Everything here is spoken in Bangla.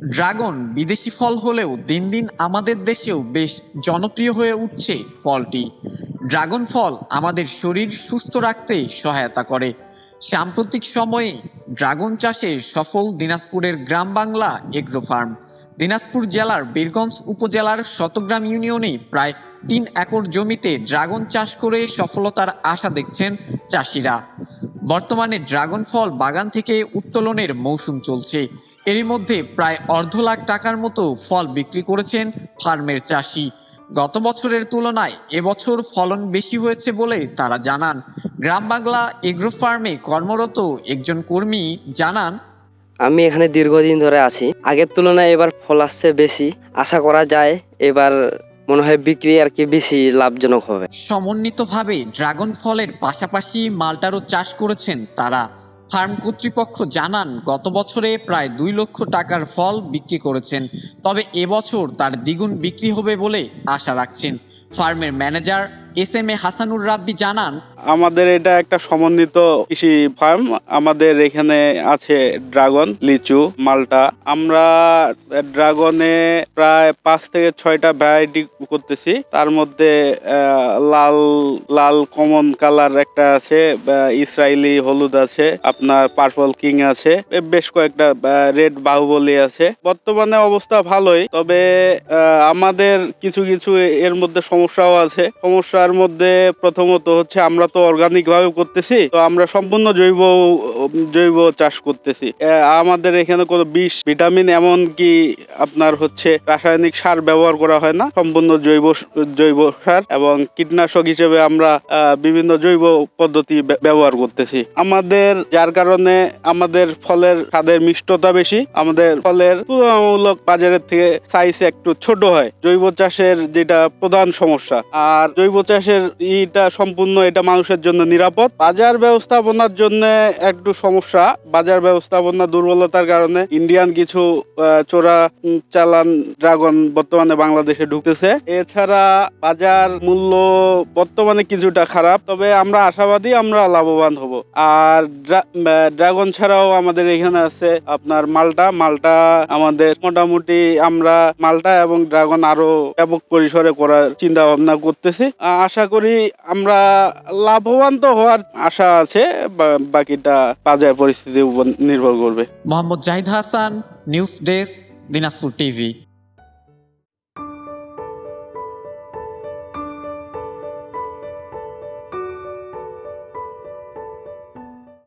ড্রাগন বিদেশি ফল হলেও দিন দিন আমাদের দেশেও বেশ জনপ্রিয় হয়ে উঠছে ফলটি। ড্রাগন ফল আমাদের শরীর সুস্থ রাখতে সহায়তা করে। সাম্প্রতিক সময়ে ড্রাগন চাষে সফল দিনাজপুরের গ্রাম বাংলা এগ্রো ফার্ম। দিনাজপুর জেলার বীরগঞ্জ উপজেলার শতগ্রাম ইউনিয়নে প্রায় ৩ একর জমিতে ড্রাগন চাষ করে সফলতার আশা দেখছেন চাষিরা। বর্তমানে ড্রাগন ফল বাগান থেকে উত্তোলনের মৌসুম চলছে। এরই মধ্যে প্রায় অর্ধ লাখ টাকার মতো ফল বিক্রি করেছেন ফার্মের চাষি। গত বছরের তুলনায় এবছর ফলন বেশি হয়েছে বলে তারা জানান। গ্রাম বাংলা এগ্রো ফার্মে কর্মরত একজন কর্মী জানান, আমি এখানে দীর্ঘদিন ধরে আছি। আগের তুলনায় এবার ফল আসছে বেশি। আশা করা যায় এবার মনে হয় বিক্রি আর কি বেশি লাভজনক হবে। সমন্বিতভাবে ড্রাগন ফলের পাশাপাশি মালটারও চাষ করেছেন তারা। ফার্ম কর্তৃপক্ষ জানান, গত বছরে প্রায় ২ লক্ষ টাকার ফল বিক্রি করেছেন, তবে এবছর তার দ্বিগুণ বিক্রি হবে বলে আশা রাখছেন। ফার্মের ম্যানেজার এস.এম.এ হাসানুর রাব্বি জানান, আমাদের এটা একটা সমন্বিত কৃষি ফার্ম। আমাদের এখানে আছে ড্রাগন, লিচু, মালটা। আমরা ড্রাগনে প্রায় ৫ থেকে ৬টা ভ্যারাইটি করতেছি। তার মধ্যে লাল লাল কমন কালার একটা আছে, ইসরায়েলি হলুদ আছে, আপনার পার্পল কিং আছে, বেশ কয়েকটা রেড বাহুবলী আছে। বর্তমানে অবস্থা ভালোই, তবে আমাদের কিছু কিছু এর মধ্যে সমস্যাও আছে। সমস্যার মধ্যে প্রথমত হচ্ছে আমরা তো অর্গানিক ভাবে করতেছি, তো আমরা সম্পূর্ণ জৈব চাষ করতেছি। আমাদের এখানে কোনো বিষ, ভিটামিন, এমন কি আপনার হচ্ছে রাসায়নিক সার ব্যবহার করা হয় না। সম্পূর্ণ জৈব সার এবং কীটনাশক হিসেবে আমরা বিভিন্ন জৈব পদ্ধতি ব্যবহার করতেছি। আমাদের যার কারণে আমাদের ফলের স্বাদের মিষ্টতা বেশি। আমাদের ফলের তুলনামূলক বাজারের থেকে সাইজ একটু ছোট হয়। জৈব চাষের যেটা প্রধান সমস্যা। আর জৈব চাষের সম্পূর্ণ এটা মানুষের জন্য নিরাপদ। বাজার ব্যবস্থাপনার জন্য একটু সমস্যা। বাজার ব্যবস্থাপনা দুর্বলতার কারণে ইন্ডিয়ান কিছু চোরা চালান ড্রাগন বর্তমানে বাংলাদেশে ঢুকতেছে। এছাড়া বাজার মূল্য বর্তমানে কিছুটা খারাপ, তবে আমরা আশাবাদী আমরা লাভবান হব। আর ড্রাগন ছাড়াও আমাদের এখানে আছে আপনার মালটা আমাদের মোটামুটি আমরা মালটা এবং ড্রাগন আরো ব্যাপক পরিসরে করার চিন্তা ভাবনা করতেছি। আশা করি আমরা লাভবান তো হওয়ার আশা আছে, বাকিটা বাজার পরিস্থিতির উপর নির্ভর করবে। Mohammad Zahid Hasan, news desk, Dinajpur TV.